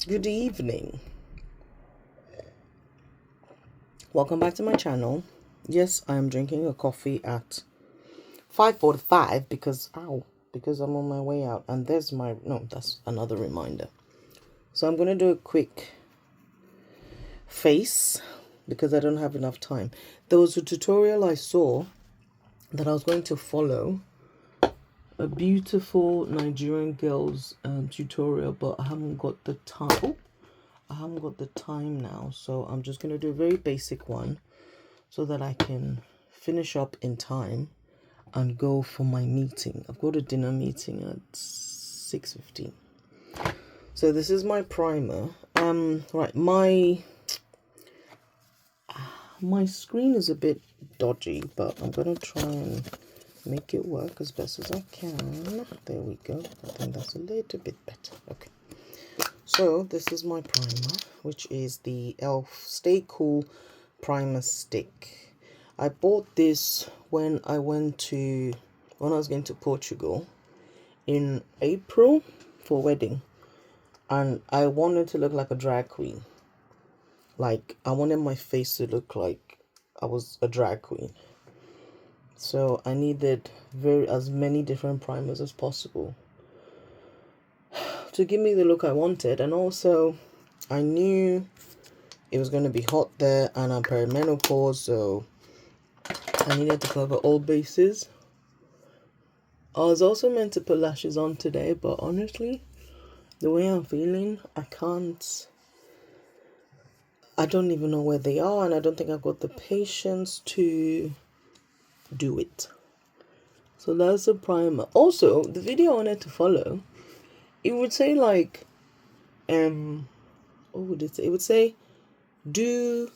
Good evening. Welcome back to my channel. Yes, I am drinking a coffee at 5:45 because I'm on my way out, and there's my no, that's another reminder. So I'm going to do a quick face because I don't have enough time. There was a tutorial I saw that I was going to follow, a beautiful Nigerian girl's tutorial, but I haven't got the time. I haven't got the time now, so I'm just going to do a very basic one so that I can finish up in time and go for my meeting. I've got a dinner meeting at 6:15. So this is my primer. Right, my screen is a bit dodgy, but I'm gonna try and make it work as best as I can. There we go. I think that's a little bit better. Okay. So this is my primer, which is the e.l.f. Stay Cool Primer Stick. I bought this when I was going to Portugal in April for a wedding, and I wanted to look like a drag queen. Like, I wanted my face to look like I was a drag queen. So I needed as many different primers as possible to give me the look I wanted. And also I knew it was going to be hot there, and I'm perimenopause, so I needed to cover all bases. I was also meant to put lashes on today, but honestly, the way I'm feeling, I don't even know where they are, and I don't think I've got the patience to do it. So that's the primer. Also, the video I wanted to follow, it would say like, what would it say? It would say, do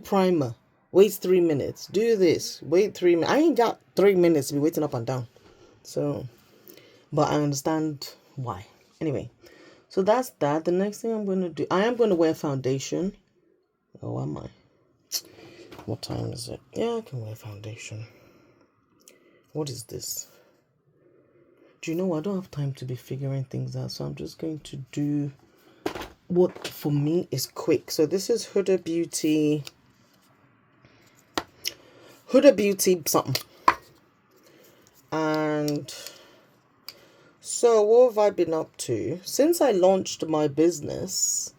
primer. Wait 3 minutes. Do this. Wait 3 minutes. I ain't got 3 minutes to be waiting up and down. So, but I understand why. Anyway, so that's that. The next thing I'm going to do, I am going to wear foundation. Oh, am I? What time is it? Yeah, I can wear foundation. What is this? Do you know what? I don't have time to be figuring things out, so I'm just going to do what for me is quick. So this is Huda Beauty something. And so what have I been up to? Since I launched my business,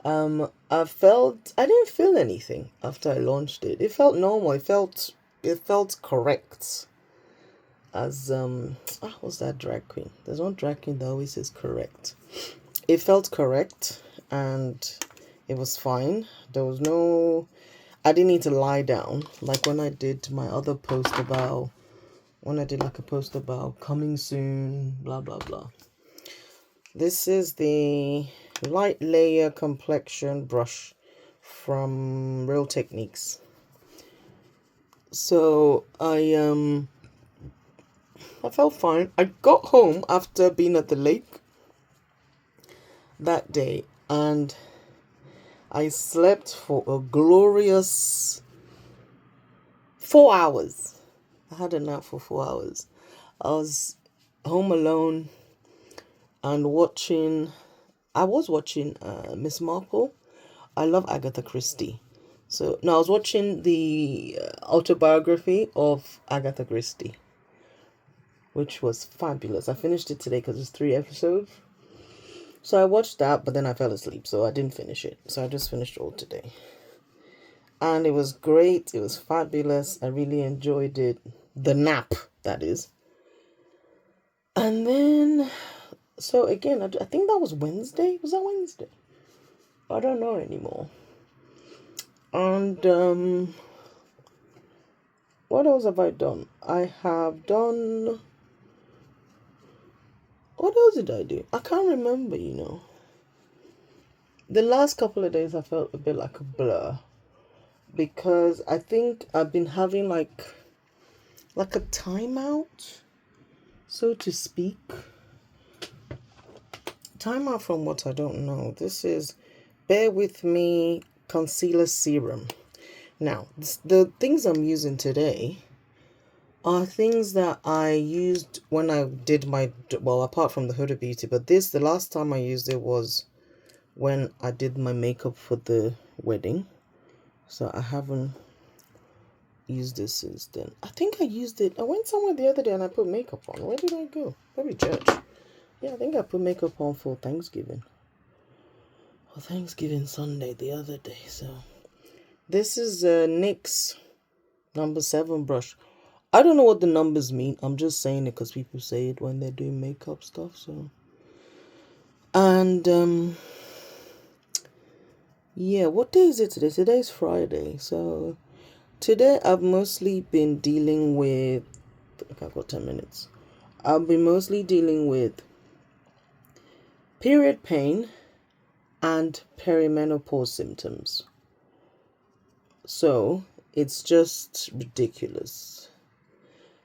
I didn't feel anything after I launched it. It felt normal. It felt correct. As what's that drag queen? There's one drag queen that always says correct. It felt correct, and it was fine. I didn't need to lie down like when I did my other post about, a post about coming soon, blah blah blah. This is the light layer complexion brush from Real Techniques. So I felt fine. I got home after being at the lake that day, and I slept for a glorious 4 hours. I had a nap for 4 hours. I was home alone and I was watching Miss Marple. I love Agatha Christie. So now I was watching the autobiography of Agatha Christie, which was fabulous. I finished it today because it's 3 episodes. So I watched that, but then I fell asleep, so I didn't finish it. So I just finished all today. And it was great. It was fabulous. I really enjoyed it. The nap, that is. And then, so again, I think that was Wednesday. Was that Wednesday? I don't know anymore. And what else have I done? What else did I do? I can't remember, The last couple of days I felt a bit like a blur, because I think I've been having like a timeout, so to speak. Timeout from what? I don't know. This is Bear With Me Concealer Serum. Now, the things I'm using today are things that I used when I did my, well, apart from the Huda Beauty, but the last time I used it was when I did my makeup for the wedding. So I haven't used this since then. I think I used it. I went somewhere the other day and I put makeup on. Where did I go? Probably church. Yeah, I think I put makeup on for Thanksgiving. For Thanksgiving Sunday the other day. So this is NYX number 7 brush. I don't know what the numbers mean. I'm just saying it because people say it when they're doing makeup stuff. So, and yeah, what day is it today? Today's Friday. So today I've mostly been dealing with, I think I've got 10 minutes. I've been mostly dealing with period pain and perimenopause symptoms. So it's just ridiculous.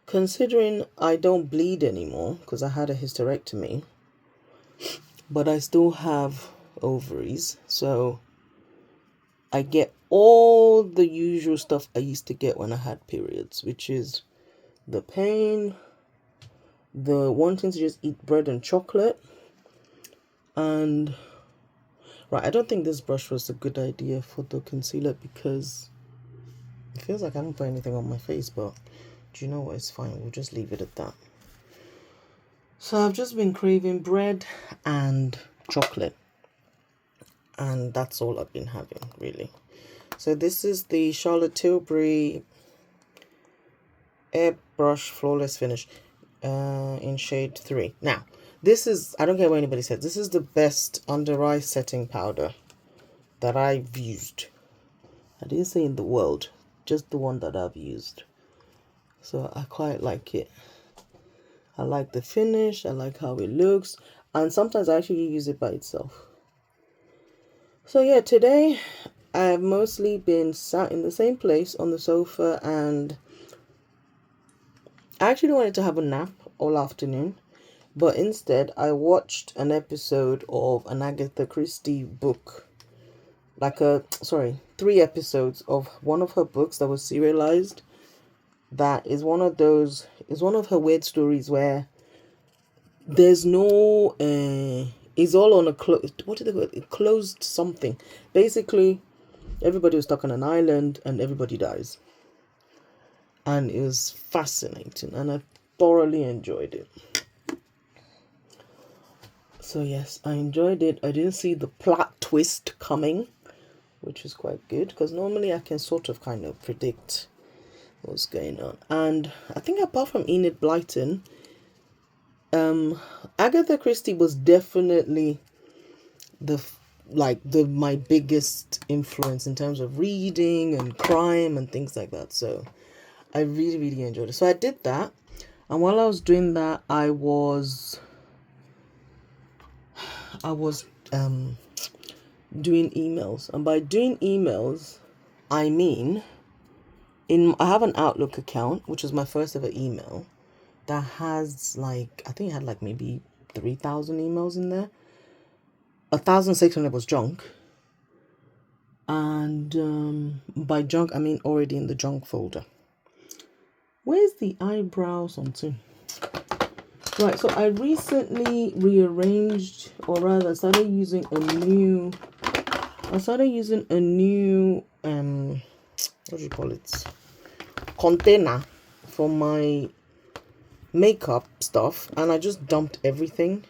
Considering I don't bleed anymore because I had a hysterectomy, but I still have ovaries, so I get all the usual stuff I used to get when I had periods, which is the pain, the wanting to just eat bread and chocolate, and right, I don't think this brush was a good idea for the concealer because it feels like I haven't put anything on my face, but do you know what? It's fine. We'll just leave it at that. So I've just been craving bread and chocolate, and that's all I've been having, really. So this is the Charlotte Tilbury Airbrush Flawless Finish in shade 3. Now, this is, I don't care what anybody says, this is the best under eye setting powder that I've used. I didn't say in the world, just the one that I've used. So I quite like it. I like the finish, I like how it looks, and sometimes I actually use it by itself. So yeah, today I've mostly been sat in the same place on the sofa, and I actually wanted to have a nap all afternoon, but instead I watched an episode of an Agatha Christie book. 3 episodes of one of her books that was serialized. That is one of her weird stories where there's no it's all on a what do they call it? Closed something. Basically, everybody was stuck on an island and everybody dies. And it was fascinating and I thoroughly enjoyed it. So yes, I enjoyed it. I didn't see the plot twist coming, which is quite good because normally I can sort of kind of predict what's going on. And I think apart from Enid Blyton, Agatha Christie was definitely my biggest influence in terms of reading and crime and things like that. So I really, really enjoyed it. So I did that, and while I was doing that, I was doing emails, and by doing emails, I mean I have an Outlook account, which is my first ever email, that has I think it had maybe 3,000 emails in there. 1,600 was junk, and by junk I mean already in the junk folder. Where's the eyebrow something? Right, so I recently rearranged, or rather started using a new what do you call it, container for my makeup stuff, and I just dumped everything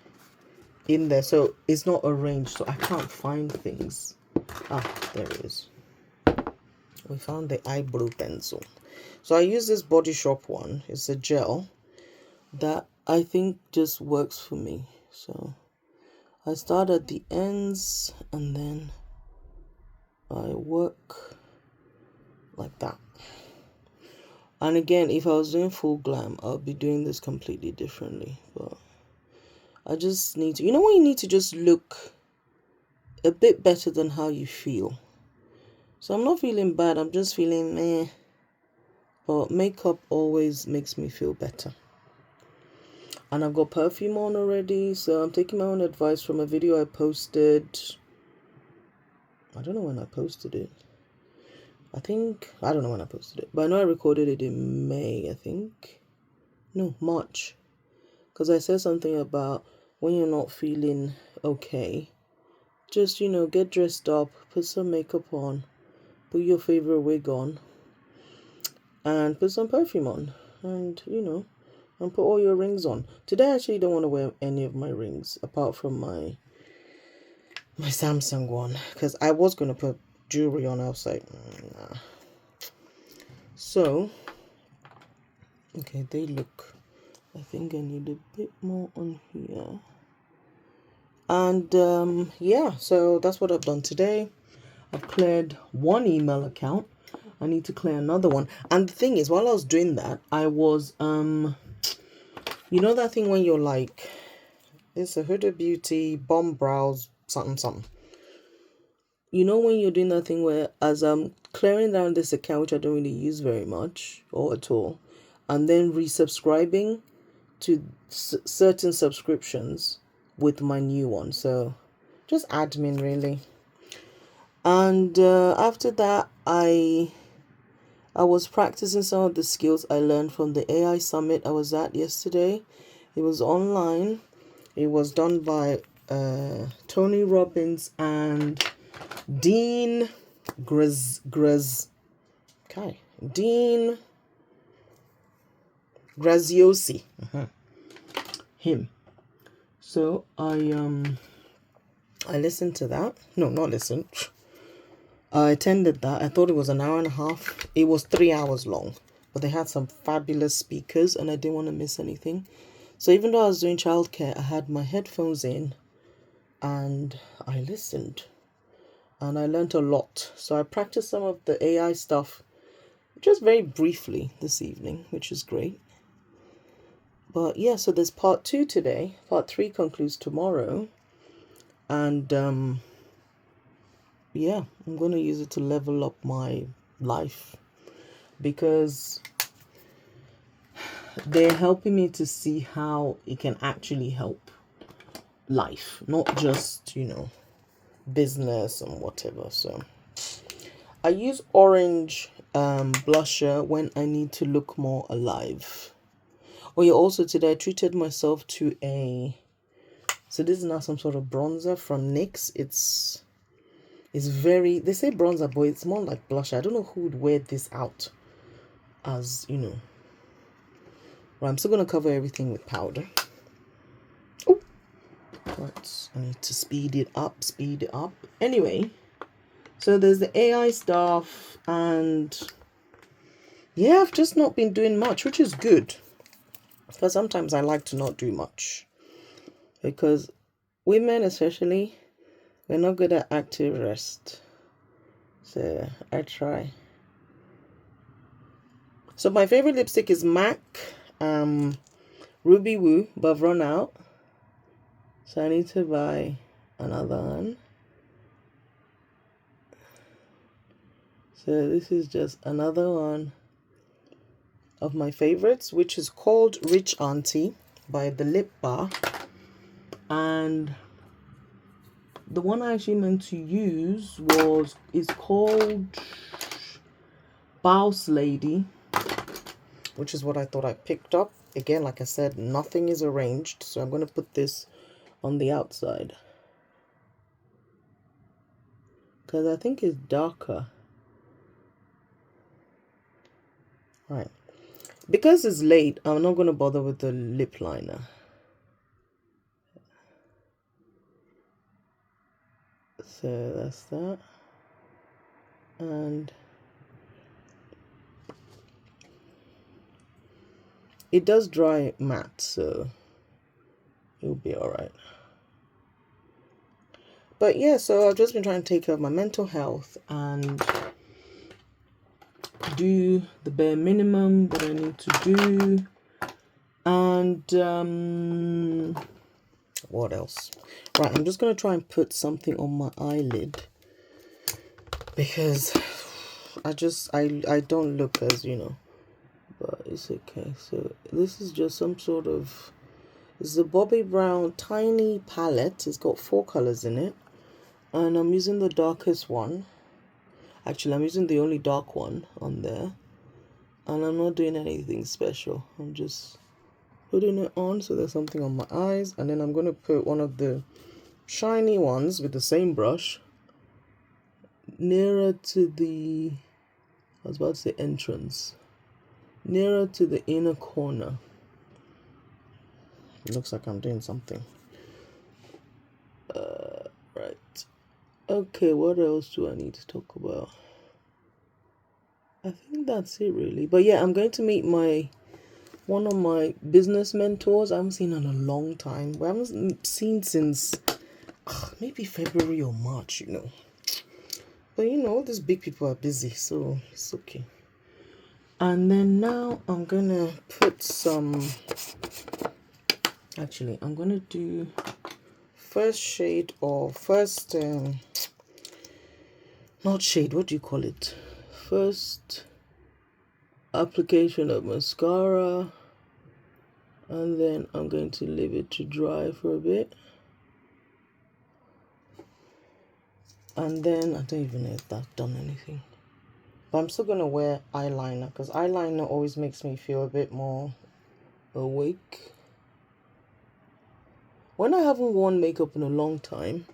in there, so it's not arranged, so I can't find things. There it is. We found the eyebrow pencil. So I use this Body Shop one. It's a gel that I think just works for me. So I start at the ends and then I work like that. And again, if I was doing full glam, I'll be doing this completely differently. But I just need to, when you need to just look a bit better than how you feel. So I'm not feeling bad, I'm just feeling meh. But makeup always makes me feel better. And I've got perfume on already, so I'm taking my own advice from a video I posted. I don't know when I posted it. I think, I don't know when I posted it, but I know I recorded it in May, I think. No, March. Because I said something about when you're not feeling okay, just, get dressed up, put some makeup on, put your favorite wig on, and put some perfume on, and, and put all your rings on. Today, I actually don't want to wear any of my rings apart from my Samsung one, because I was going to put jewelry on. I was like, nah. So, okay, they look, I think I need a bit more on here. And yeah, so that's what I've done today. I've cleared one email account. I need to clear another one. And the thing is, while I was doing that, I was that thing when you're like, it's a Huda Beauty bomb brows something. When you're doing that thing where, as I'm clearing down this account, which I don't really use very much or at all, and then resubscribing to certain subscriptions with my new one. So just admin, really. And after that, I was practicing some of the skills I learned from the AI summit I was at yesterday. It was online. It was done by Tony Robbins and Dean Dean Graziosi. Him. So I listened to that. No, not listened. I attended that. I thought it was an hour and a half. It was 3 hours long, but they had some fabulous speakers and I didn't want to miss anything. So even though I was doing childcare, I had my headphones in and I listened and I learned a lot. So I practiced some of the AI stuff just very briefly this evening, which is great. But yeah, so there's part 2 today. Part 3 concludes tomorrow. And yeah, I'm going to use it to level up my life because they're helping me to see how it can actually help life, not just, business and whatever. So I use orange blusher when I need to look more alive. Oh yeah, also today I treated myself to so this is now some sort of bronzer from NYX. It's very, they say bronzer, but it's more like blusher. I don't know who would wear this out as, Right, I'm still going to cover everything with powder. Oh, right, I need to speed it up. Anyway, so there's the AI stuff, and yeah, I've just not been doing much, which is good. Because sometimes I like to not do much. Because women especially, we're not good at active rest. So I try. So my favorite lipstick is MAC Ruby Woo, but I've run out. So I need to buy another one. So this is just another one of my favorites, which is called Rich Auntie by the Lip Bar. And the one I actually meant to use is called Boss Lady, which is what I thought I picked up. Again, like I said, nothing is arranged, so I'm going to put this on the outside because I think it's darker. Right. Because it's late, I'm not going to bother with the lip liner. So that's that. And it does dry matte, so it'll be alright. But yeah, so I've just been trying to take care of my mental health and do the bare minimum that I need to do. And what else? Right, I'm just going to try and put something on my eyelid because I don't look as, but it's okay. So this is just some sort of, it's a Bobbi Brown tiny palette. It's got 4 colors in it, and I'm using the darkest one. Actually, I'm using the only dark one on there. And I'm not doing anything special. I'm just putting it on so there's something on my eyes. And then I'm going to put one of the shiny ones with the same brush nearer to the, I was about to say entrance, nearer to the inner corner. It looks like I'm doing something. Right. Okay, what else do I need to talk about? I think that's it really. But yeah, I'm going to meet one of my business mentors. I haven't seen in a long time. We haven't seen since maybe February or March, you know. But you know, these big people are busy, so it's okay. And then now I'm gonna put some, actually I'm gonna do first shade or first not shade, what do you call it, first application of mascara, and then I'm going to leave it to dry for a bit. And then I don't even know if that's done anything, but I'm still gonna wear eyeliner because eyeliner always makes me feel a bit more awake. When I haven't worn makeup in a long time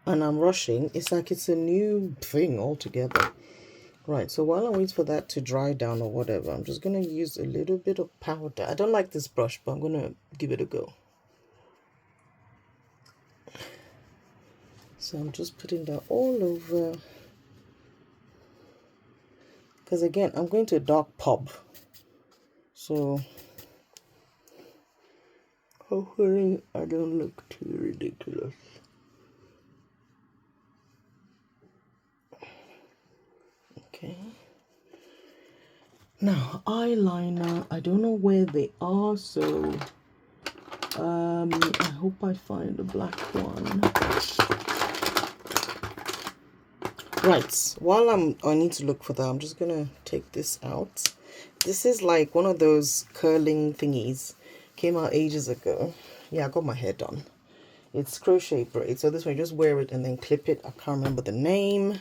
and I'm rushing, it's like it's a new thing altogether. Right, so while I wait for that to dry down or whatever, I'm just going to use a little bit of powder. I don't like this brush, but I'm going to give it a go. So I'm just putting that all over. Because again, I'm going to a dark pub. So hopefully I don't look too ridiculous. Okay. Now, eyeliner, I don't know where they are, so I hope I find a black one. Right, while I need to look for that, I'm just gonna take this out. This is like one of those curling thingies. Came out ages ago. Yeah, I got my hair done. It's crochet braid, so this one you just wear it and then clip it. I can't remember the name.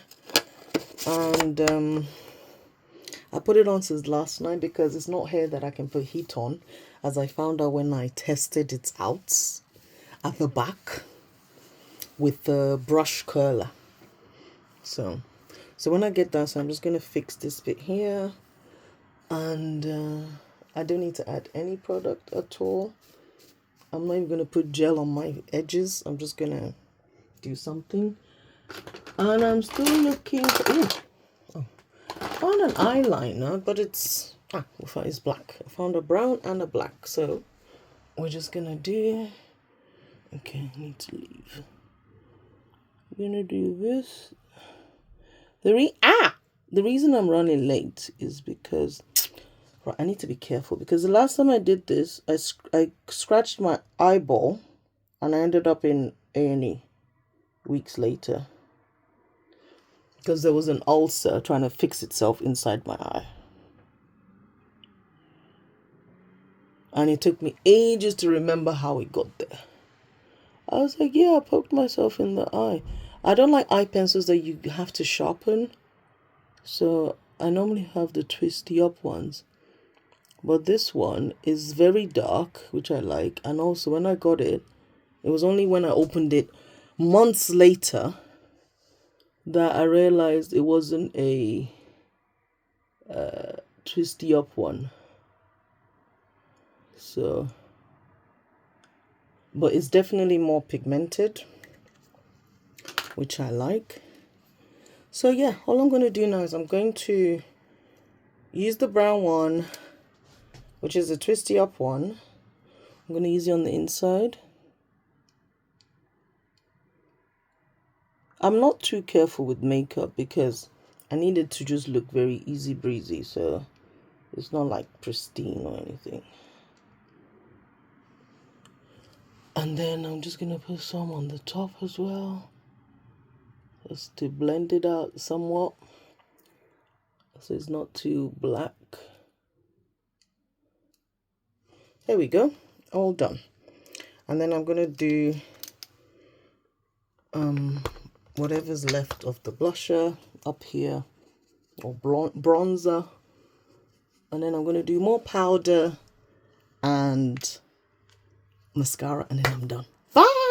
And I put it on since last night because it's not hair that I can put heat on, as I found out when I tested it out at the back with the brush curler. So when I get done, so I'm just going to fix this bit here. And I don't need to add any product at all. I'm not even going to put gel on my edges. I'm just going to do something. And I'm still looking for... I found an eyeliner, but it's black. I found a brown and a black. So we're just going to do... Okay, I need to leave. I'm going to do this. The reason I'm running late is because I need to be careful, because the last time I did this, I scratched my eyeball and I ended up in A&E weeks later because there was an ulcer trying to fix itself inside my eye. And it took me ages to remember how it got there. I was like, yeah, I poked myself in the eye. I don't like eye pencils that you have to sharpen. So I normally have the twisty up ones. But this one is very dark, which I like. And also when I got it, it was only when I opened it months later that I realized it wasn't a twisty up one. So, but it's definitely more pigmented, which I like. So yeah, all I'm going to do now is I'm going to use the brown one, which is a twisty up one. I'm going to use it on the inside. I'm not too careful with makeup because I need it to just look very easy breezy, so it's not like pristine or anything. And then I'm just going to put some on the top as well, just to blend it out somewhat so it's not too black. There we go, all done. And then I'm going to do whatever's left of the blusher. up here, or bronzer. And then I'm going to do more powder and mascara, and then I'm done. Bye!